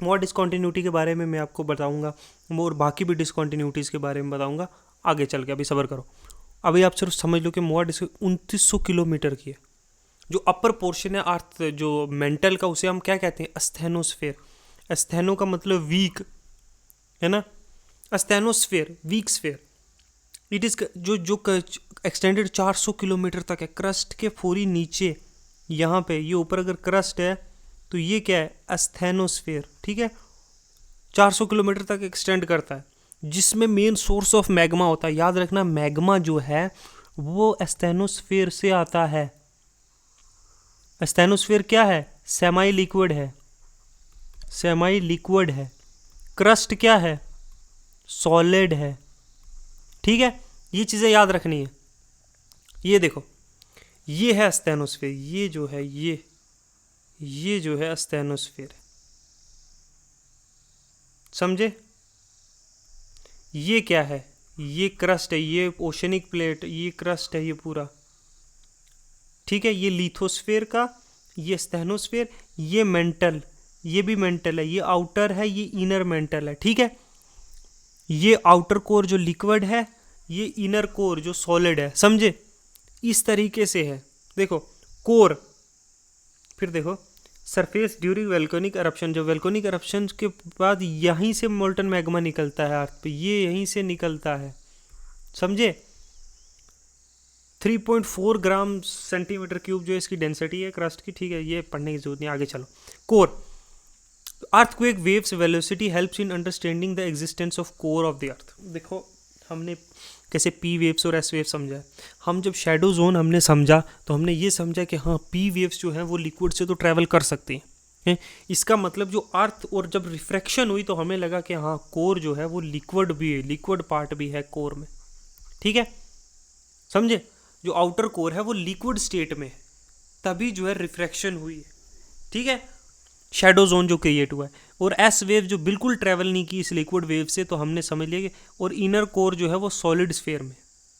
मोहा डिसकॉन्टिन्यूटी के बारे में मैं आपको बताऊंगा, और बाकी भी डिसकॉन्टिन्यूटीज़ के बारे में बताऊंगा आगे चल के। अभी सब्र करो, अभी आप सिर्फ समझ लो कि मोहा 2900 किलोमीटर की है। जो अपर पोर्शन है अर्थ जो मेंटल का, उसे हम क्या कहते हैं, अस्थेनोस्फेयर। अस्थेनो का मतलब वीक है ना, अस्थेनोस्फेयर वीक स्फेयर। इट इज़ जो एक्सटेंडेड 400 किलोमीटर तक है। क्रस्ट के पूरी नीचे यहाँ पे, ये ऊपर अगर क्रस्ट है तो ये क्या है, अस्थेनोस्फेयर। ठीक है, 400 किलोमीटर तक एक्सटेंड करता है, जिसमें मेन सोर्स ऑफ मैग्मा होता है। याद रखना, मैग्मा जो है वो अस्थेनोस्फेयर से आता है। अस्थेनोस्फेयर क्या है, सेमी लिक्विड है, सेमी लिक्विड है। क्रस्ट क्या है, सॉलिड है। ठीक है, ये चीज़ें याद रखनी है। ये देखो, ये है अस्थेनोस्फेयर, ये जो है ये जो है अस्थेनोस्फेयर, समझे। ये क्या है, ये क्रस्ट है, ये ओशनिक प्लेट, ये क्रस्ट है ये पूरा। ठीक है, ये लिथोस्फेयर का, ये स्टेनोस्फेयर, ये मेंटल, ये भी मेंटल है। ये आउटर है, ये इनर मेंटल है। ठीक है, ये आउटर कोर जो लिक्विड है, ये इनर कोर जो सॉलिड है, समझे। इस तरीके से है। देखो कोर, फिर देखो सरफेस ड्यूरिंग वोल्केनिक एरप्शन। जो वोल्केनिक एरप्शन के बाद यहीं से मोल्टन मैग्मा निकलता है अर्थ पे, ये यहीं से निकलता है, समझे। 3.4 ग्राम सेंटीमीटर क्यूब जो इसकी डेंसिटी है क्रस्ट की। ठीक है, ये पढ़ने की जरूरत नहीं, आगे चलो। Core, earthquake waves velocity helps in understanding the existence of core of the अर्थ। देखो हमने कैसे पी वेव्स और एस वेव्स समझा है। हम जब शैडो जोन हमने समझा तो हमने ये समझा कि हाँ पी वेव्स जो है वो लिक्विड से तो ट्रैवल कर सकती हैं। इसका मतलब जो अर्थ और जब रिफ्रैक्शन हुई तो हमें लगा कि हाँ कोर जो है वो लिक्विड भी है, लिक्विड पार्ट भी है कोर में, ठीक है, समझे। जो आउटर कोर है वो लिक्विड स्टेट में है, तभी जो है रिफ्रैक्शन हुई है, ठीक है, शैडो जोन जो क्रिएट हुआ है। और एस वेव जो बिल्कुल ट्रैवल नहीं की इस लिक्विड वेव से, तो हमने समझ लिया कि और इनर कोर जो है वो सॉलिड स्फीयर में,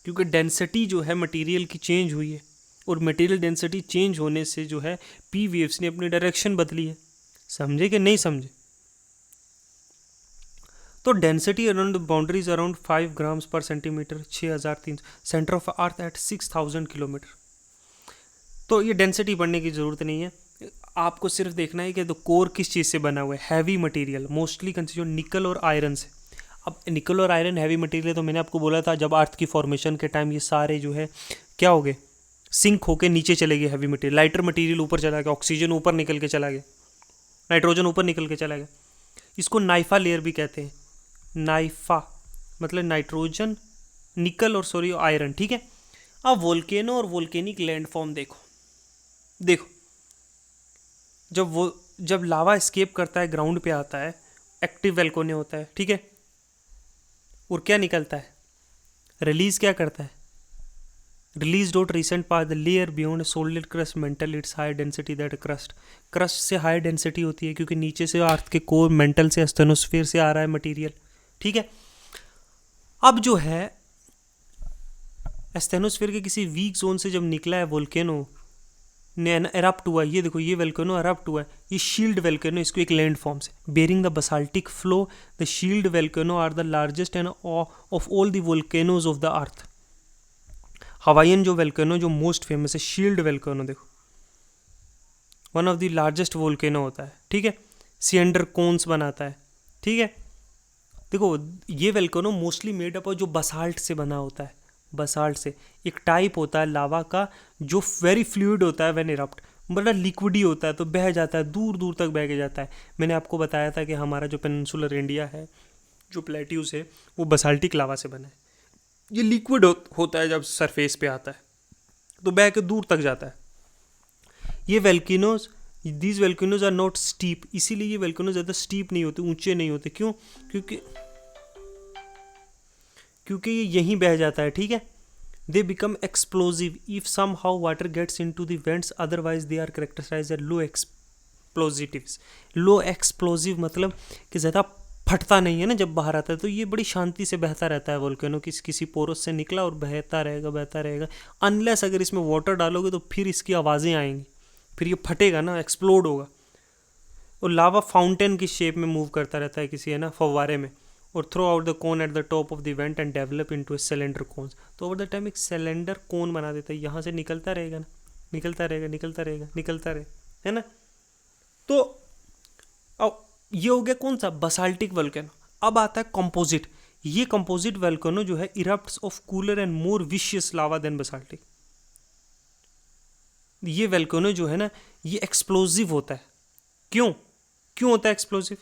क्योंकि डेंसिटी जो है मटेरियल की चेंज हुई है और मटेरियल डेंसिटी चेंज होने से जो है पी वेव्स ने अपनी डायरेक्शन बदली है। समझे कि नहीं समझे। तो density around the boundaries around 5 grams per centimetre, 6300, centre of earth at 6000 kilometre. तो ये डेंसिटी पढ़ने की ज़रूरत नहीं है, आपको सिर्फ देखना है कि तो कोर किस चीज़ से बना हुआ है। हैवी मटेरियल मोस्टली कंसिस्ट निकल और आयरन से। अब निकल और आयरन हैवी मटेरियल, तो मैंने आपको बोला था जब अर्थ की फॉर्मेशन के टाइम ये सारे जो है क्या हो गए, सिंक होके नीचे चले गए हैवी मटेरियल, लाइटर मटेरियल ऊपर चला गया, ऑक्सीजन ऊपर निकल के चला गया, नाइट्रोजन ऊपर निकल के चला गया। इसको नाइफा लेयर भी कहते हैं। नाइफा मतलब नाइट्रोजन, निकल और सॉरी आयरन, ठीक है। अब वोल्केनो और वोल्केनिक लैंडफॉर्म देखो, जब लावा एस्केप करता है ग्राउंड पे आता है, एक्टिव वोल्केनो होता है, ठीक है, और क्या निकलता है, रिलीज क्या करता है, release dot recent pass the layer beyond solid crust mantle it's high density that crust से हाई डेंसिटी होती है, क्योंकि नीचे से अर्थ के कोर मेंटल से एस्थेनोस्फीयर से आ रहा है मटेरियल, ठीक है। अब जो है एस्थेनोस्फीयर के किसी वीक जोन से जब निकला है वोल्केनो ने एरप्ट हुआ, ये देखो ये वोल्केनो एरप्ट हुआ है, ये शील्ड वोल्केनो, इसको एक लैंड फॉर्म से bearing the basaltic flow. The shield volcano are the largest and of all the volcanoes of the earth. Hawaiian जो वोल्केनो जो मोस्ट फेमस है, शील्ड वोल्केनो, देखो one of the largest volcano होता है, ठीक है, सिएंडर cons बनाता है, ठीक है। देखो ये वोल्केनो मोस्टली मेड अप जो बसाल्ट से बना होता है, बसाल्ट से एक टाइप होता है लावा का जो वेरी फ्लूइड होता है, व्हेन इरप्ट बड़ा लिक्विड ही होता है, तो बह जाता है, दूर दूर तक बह के जाता है। मैंने आपको बताया था कि हमारा जो पेनिनसुलर इंडिया है, जो प्लेट्यूज है, वो बसाल्टिक लावा से बना है। ये लिक्विड होता है, जब सरफेस पे आता है तो बह के दूर तक जाता है। ये volcanoes, these volcanoes are not steep, इसीलिए ये वोल्केनोज ज़्यादा स्टीप नहीं होते, ऊंचे नहीं होते। क्यों? क्योंकि ये यहीं बह जाता है, ठीक है। They become explosive if somehow water gets into the vents, otherwise they are characterise as low explosives. Low explosive मतलब कि ज़्यादा फटता नहीं है ना जब बाहर आता है, तो ये बड़ी शांति से बहता रहता है वोल्केनो, किसी पोरस से निकला और बहता रहेगा। अनलेस अगर इसमें वाटर डालोगे तो फिर इसकी आवाज़ें आएंगी, फिर ये फटेगा ना, एक्सप्लोड होगा। और लावा फाउंटेन की शेप में मूव करता रहता है किसी, है ना, फव्वारे में, और throw out the cone at the top of the vent and develop into a cylinder cones. तो ओवर द टाइम एक सिलेंडर कोन बना देता है, यहाँ से निकलता रहेगा ना, निकलता रहेगा, है ना। तो अब ये हो गया कौन सा, बसाल्टिक वोल्केनो। अब आता है कंपोजिट। ये कंपोजिट वोल्केनो जो है erupts of cooler and more विशियस लावा देन बसाल्टिक। ये वोल्केनो जो है ना, ये एक्सप्लोजिव होता है। क्यों होता है एक्सप्लोजिव?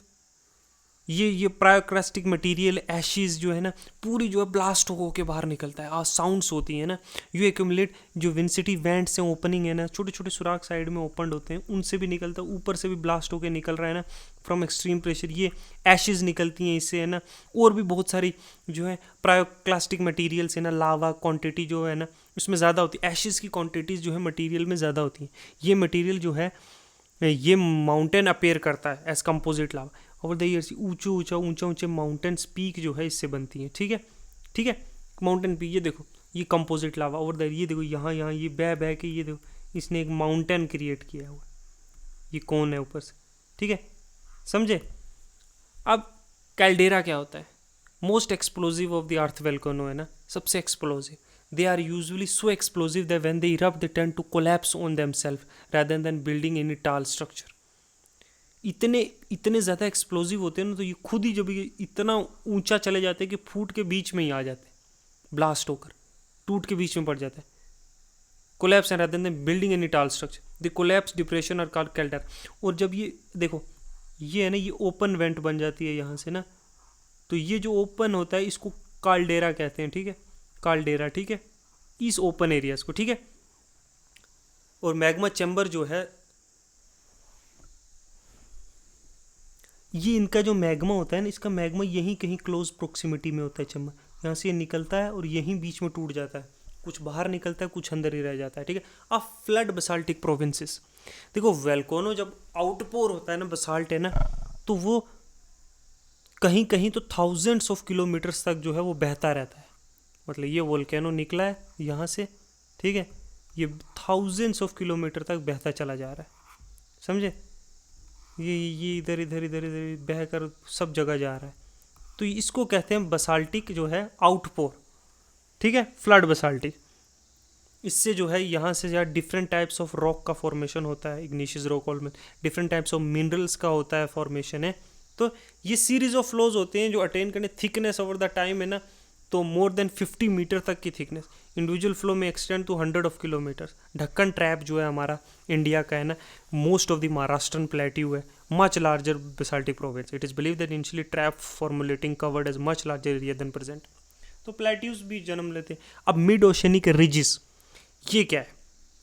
ये प्रायोक्रास्टिक मटेरियल एशिज जो है ना, पूरी जो है ब्लास्ट होके बाहर निकलता है, साउंड्स होती है ना, यू एक्यूमुलेट, जो विंसिटी वेंट से ओपनिंग है ना, छोटे छोटे सुराख साइड में ओपन होते हैं, उनसे भी निकलता है, ऊपर से भी ब्लास्ट होके निकल रहा है ना, फ्रॉम एक्सट्रीम प्रेशर ये एशिज निकलती हैं इससे, है ना। और भी बहुत सारी जो है प्रायोक्लास्टिक मटीरियल्स है ना, लावा क्वान्टिटी जो है ना उसमें ज़्यादा होती है, एशिज की क्वान्टिटीज़ जो है मटीरियल में ज़्यादा होती हैं। ये मटीरियल जो है ये माउंटेन अपेयर करता है as composite lava. Over the years ऊंचे माउंटेन्स पीक जो है इससे बनती हैं, ठीक है, माउंटेन पीक। ये देखो ये कंपोजिट लावा ओवर द, ये देखो यहाँ ये बह के, ये देखो इसने एक माउंटेन क्रिएट किया हुआ, ये कौन है ऊपर से, ठीक है, समझे। अब कैल्डेरा क्या होता है? Most explosive of the earth volcano है ना, सबसे explosive. They are usually so explosive that when they erupt they tend to collapse on themselves rather than building any tall structure. इतने ज़्यादा एक्सप्लोजिव होते हैं ना, तो ये खुद ही जब ये इतना ऊंचा चले जाते हैं कि फूट के बीच में ही आ जाते हैं, ब्लास्ट होकर टूट के बीच में पड़ जाता है। Collapse rather than building any tall structure. The collapse depression are called caldera. और जब ये देखो ये है ना, ये ओपन वेंट बन जाती है यहाँ से ना, तो ये जो ओपन होता है इसको काल्डेरा कहते हैं, ठीक है। काल्डेरा, ठीक है, इस ओपन एरियाज को, ठीक है। और मैग्मा चैम्बर जो है, ये इनका जो मैग्मा होता है ना, इसका मैग्मा यहीं कहीं क्लोज प्रोक्सिमिटी में होता है चैम्बर, यहाँ से ये निकलता है और यहीं बीच में टूट जाता है, कुछ बाहर निकलता है, कुछ अंदर ही रह जाता है, ठीक है। अब फ्लड बसाल्टिक प्रोविंसेस, देखो वेल्कोनो जब आउटपोर होता है ना बसाल्ट है ना, तो वो कहीं कहीं तो थाउजेंड्स ऑफ किलोमीटर्स तक जो है वो बहता रहता है। मतलब ये वोल्केनो निकला है यहाँ से, ठीक है, ये थाउजेंड्स ऑफ किलोमीटर तक बहता चला जा रहा है, समझे, ये इधर इधर इधर इधर बह कर सब जगह जा रहा है। तो इसको कहते हैं बसाल्टिक जो है आउटपोर, ठीक है, फ्लड बसाल्टिक। इससे जो है यहाँ से जो डिफरेंट टाइप्स ऑफ रॉक का फॉर्मेशन होता है, इग्निशियस रॉक में डिफरेंट टाइप्स ऑफ मिनरल्स का होता है फॉर्मेशन है। तो ये सीरीज ऑफ फ्लोज होते हैं जो अटेन करने थिकनेस ओवर द टाइम है ना, तो मोर देन 50 मीटर तक की थिकनेस, इंडिविजुअल फ्लो में extend to 100 of kilometre. Deccan trap जो है हमारा इंडिया का है ना, most of the Maharashtran plateau है, much larger basaltic province. It is believe that initially trap formulating covered as much larger area than present. तो plateaus भी जन्म लेते हैं। अब मिड ओशनिक रिजिस, ये क्या है,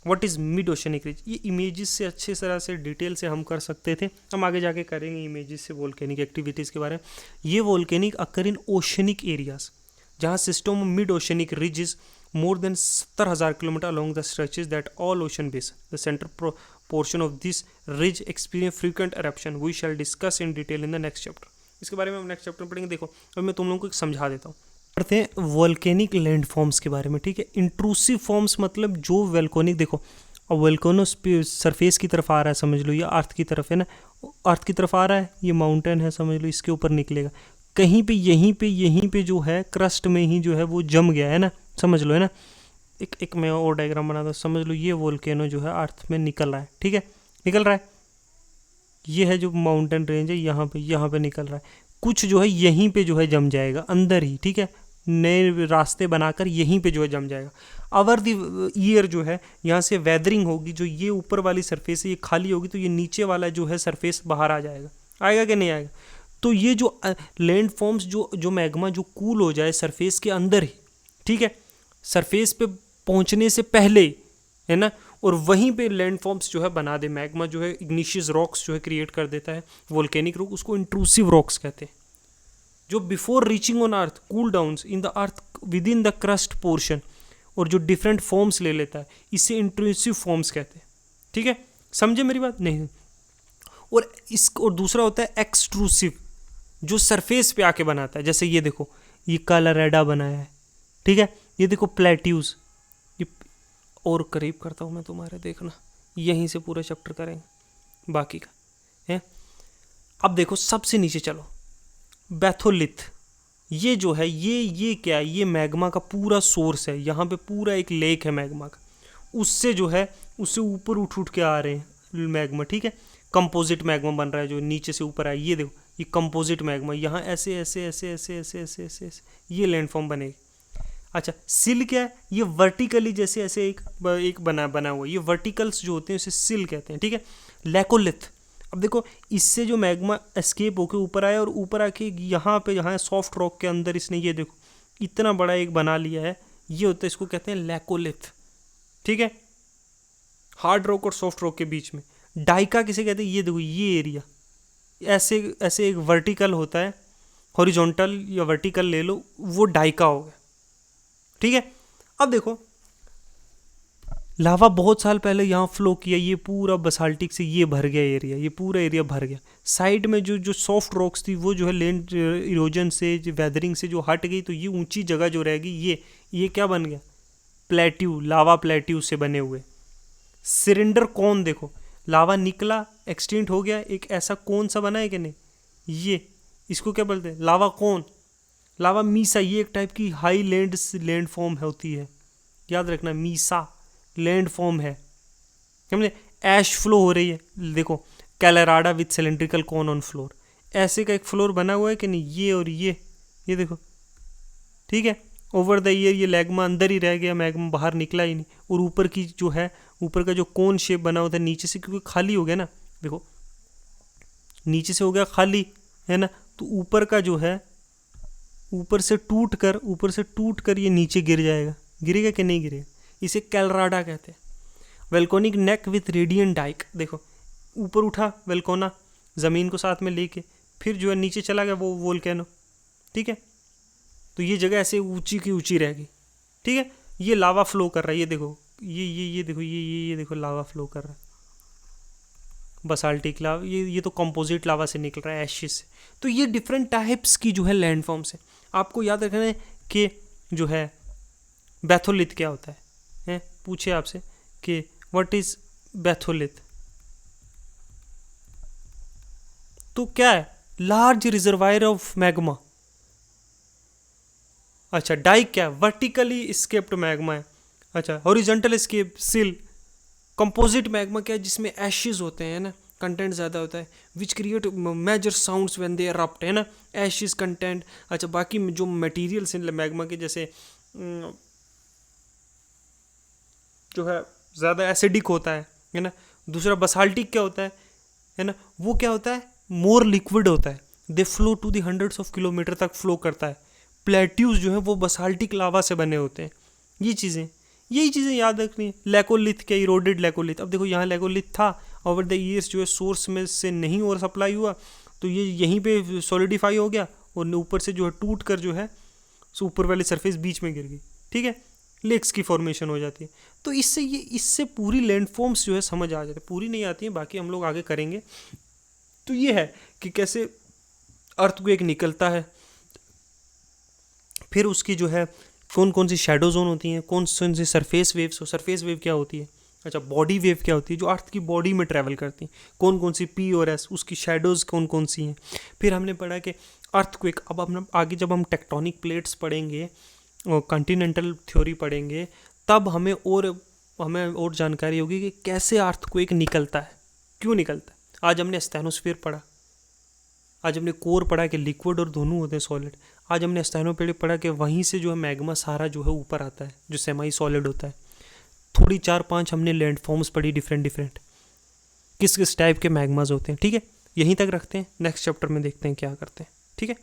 what is mid oceanic ridge, ये इमेजेस से अच्छे तरह से डिटेल से हम कर सकते थे, हम आगे जाके करेंगे इमेजेस से वोल्केनिक एक्टिविटीज़ के बारे में। ये वोल्केनिक अकर इन ओशनिक एरियाज, जहाँ system of mid oceanic ridge more than 70,000 kilometre along the stretches that all ocean basin. The central portion of this ridge experience frequent eruption. We shall discuss in detail in the next chapter. इसके बारे में हम next chapter में पढ़ेंगे। देखो अब मैं तुम लोगों को एक समझा देता हूँ। पढ़ते हैं वोल्केनिक लैंड फॉर्म्स के बारे में, ठीक है। इंट्रूसिव फॉर्म्स मतलब जो वोल्केनिक, देखो अब वोल्केनो सरफेस की तरफ आ रहा है, समझ लो ये अर्थ की तरफ है ना, अर्थ की तरफ आ रहा है, ये माउंटेन है, समझ लो इसके ऊपर निकलेगा, कहीं पे यहीं पे जो है क्रस्ट में ही जो है वो जम गया है ना, समझ लो है ना। एक मैं और डायग्राम बनाता हूँ, समझ लो ये वोल्केनो जो है अर्थ में निकल रहा है, ठीक है, निकल रहा है, ये है जो माउंटेन रेंज है, यहाँ पे निकल रहा है, कुछ जो है यहीं पे जो है जम जाएगा अंदर ही, ठीक है, नए रास्ते बनाकर यहीं पे जो है जम जाएगा। ओवर द ईयर जो है यहाँ से वेदरिंग होगी, जो ये ऊपर वाली सरफेस है ये खाली होगी, तो ये नीचे वाला जो है सरफेस बाहर आ जाएगा, आएगा कि नहीं आएगा। तो ये जो लैंड फॉर्म्स जो मैग्मा जो कूल हो जाए सरफेस के अंदर ही, ठीक है, सरफेस पे पहुंचने से पहले है ना, और वहीं पे लैंड फॉर्म्स जो है बना दे, मैग्मा जो है इग्निशियस रॉक्स जो है क्रिएट कर देता है, वोल्केनिक रॉक, उसको इंट्रूसिव रॉक्स कहते हैं। जो before reaching on earth cool downs in the earth with in the crust portion, और जो डिफरेंट फॉर्म्स ले लेता है, इसे इंट्रूसिव फॉर्म्स कहते हैं, ठीक है, समझे मेरी बात नहीं। और दूसरा होता है एक्सट्रूसिव, जो सरफेस पे आके बनाता है, जैसे ये देखो ये कालारेडा बनाया है, ठीक है, ये देखो प्लेट्यूज, ये और करीब करता हूँ मैं तुम्हारे, देखना यहीं से पूरा चैप्टर करेंगे बाकी का है। अब देखो सबसे नीचे चलो, बैथोलिथ, ये जो है ये क्या है, ये मैग्मा का पूरा सोर्स है, यहाँ पे पूरा एक लेक है मैग्मा का, उससे जो है उससे ऊपर उठ के आ रहे हैं मैग्मा, ठीक है, कंपोजिट मैग्मा बन रहा है जो नीचे से ऊपर आया, ये देखो ये कंपोजिट मैग्मा, यहाँ ऐसे ऐसे ऐसे ऐसे ऐसे ऐसे ऐसे ऐसे ये लैंडफॉर्म बनेगी। अच्छा सिल क्या है, ये वर्टिकली जैसे ऐसे एक बना हुआ, ये वर्टिकल्स जो होते हैं उसे सिल कहते हैं, ठीक है। लैकोलिथ, अब देखो इससे जो मैग्मा एस्केप होके ऊपर आया और ऊपर आके यहाँ सॉफ्ट रॉक के अंदर इसने ये देखो इतना बड़ा एक बना लिया है, ये होता है, इसको कहते हैं लैकोलिथ, ठीक है, हार्ड रॉक और सॉफ्ट रॉक के बीच में। डाइका किसे कहते हैं, ये देखो ये एरिया ऐसे ऐसे एक वर्टिकल होता है, हॉरिजॉन्टल या वर्टिकल ले लो, वो डाइका हो गया, ठीक है। अब देखो लावा बहुत साल पहले यहाँ फ्लो किया, ये पूरा बसाल्टिक से ये भर गया एरिया, ये पूरा एरिया भर गया। साइड में जो सॉफ्ट रॉक्स थी वो जो है लैंड इरोजन से वेदरिंग से जो हट गई, तो ये ऊंची जगह जो रहेगी ये क्या बन गया, प्लेट्यू, लावा प्लेट्यू से बने हुए। सिलेंडर कौन, देखो लावा निकला एक्सटिंक्ट हो गया, एक ऐसा कौन सा बना है कि नहीं, ये इसको क्या बोलते हैं, लावा कौन, लावा मीसा, ये एक टाइप की हाई लैंड फॉर्म होती है, याद रखना, मीसा लैंड फॉर्म है, समझे। ऐश फ्लो हो रही है, देखो caldera with cylindrical cone on floor, ऐसे का एक फ्लोर बना हुआ है कि नहीं, ये और ये देखो, ठीक है। ओवर द ईयर ये मैग्मा अंदर ही रह गया, मैग्मा बाहर निकला ही नहीं, और ऊपर की जो है ऊपर का जो कोन शेप बना हुआ था नीचे से, क्योंकि खाली हो गया ना, देखो नीचे से हो गया खाली है ना, तो ऊपर का जो है ऊपर से टूट कर ये नीचे गिर जाएगा, गिरेगा कि नहीं गिरेगा, इसे कैलराडा कहते हैं। वेल्कोनिक नेक विथ रेडियंट डाइक, देखो ऊपर उठा वेल्कोना ज़मीन को साथ में लेके, फिर जो है नीचे चला गया वो वोल्केनो, ठीक है। तो ये जगह ऐसे ऊंची की ऊंची रहेगी, ठीक है। ये लावा फ्लो कर रहा है, ये देखो ये देखो ये देखो लावा फ्लो कर रहा है, बसाल्टिक लावा, ये तो कंपोजिट लावा से निकल रहा है, एशिस से। तो ये डिफरेंट टाइप्स की जो है लैंडफॉर्म्स है। आपको याद रखना है कि जो है बैथोलिथ क्या होता है पूछे आपसे कि व्हाट इज बैथोलिथ, तो क्या है, लार्ज रिजर्वायर ऑफ मैग्मा। अच्छा, डाइक क्या है, वर्टिकली स्केप्ड मैग्मा है। अच्छा, हॉरिजॉन्टल स्केप सिल। कंपोजिट मैग्मा क्या है, जिसमें एशेस होते हैं ना, कंटेंट ज़्यादा होता है, which create major sounds when they erupt, है ना, एशेस कंटेंट। अच्छा, बाकी जो मटेरियल्स हैं मैग्मा के, जैसे जो है ज़्यादा एसिडिक होता है ना। दूसरा बसाल्टिक क्या होता है ना, वो क्या होता है, मोर लिक्विड होता है, they flow to the hundreds of kilometre तक फ्लो करता है। प्लेट्यूज जो है वो बसाल्टिक लावा से बने होते हैं। यही चीज़ें याद रखनी है। लैकोलिथ क्या, इरोडेड लैकोलिथ। अब देखो यहाँ लैकोलिथ था, ओवर द ईयर्स जो है सोर्स में से नहीं और सप्लाई हुआ, तो ये यहीं पे सॉलिडिफाई हो गया और ऊपर से जो है टूट कर जो है ऊपर वाली सरफेस बीच में गिर गई, ठीक है, लेक्स की फॉर्मेशन हो जाती है। तो इससे पूरी लैंडफॉर्म्स जो है समझ आ जाती है, पूरी नहीं आती है, बाकी हम लोग आगे करेंगे। तो ये है कि कैसे अर्थक्वेक निकलता है, फिर उसकी जो है कौन कौन सी शैडो जोन होती हैं, कौन सी सरफेस वेव्स हो, सरफेस वेव क्या होती है, अच्छा बॉडी वेव क्या होती है जो अर्थ की बॉडी में ट्रैवल करती हैं, कौन कौन सी पी और एस, उसकी शैडोज़ कौन कौन सी हैं। फिर हमने पढ़ा कि अर्थक्वेक, अब हम आगे जब हम टेक्टोनिक प्लेट्स पढ़ेंगे और कॉन्टिनेंटल थ्योरी पढ़ेंगे, तब हमें और जानकारी होगी कि कैसे अर्थक्वेक निकलता है, क्यों निकलता है। आज हमने स्टेनोस्फीयर पढ़ा, आज हमने कोर पढ़ा कि लिक्विड और दोनों होते हैं सॉलिड। आज हमने स्टेनोपेडिक पढ़ा कि वहीं से जो है मैग्मा सारा जो है ऊपर आता है, जो सेमी सॉलिड होता है। थोड़ी 4-5 हमने लैंडफॉर्म्स पढ़ी डिफरेंट किस किस टाइप के मैग्माज होते हैं, ठीक है। यहीं तक रखते हैं, नेक्स्ट चैप्टर में देखते हैं क्या करते हैं, ठीक है।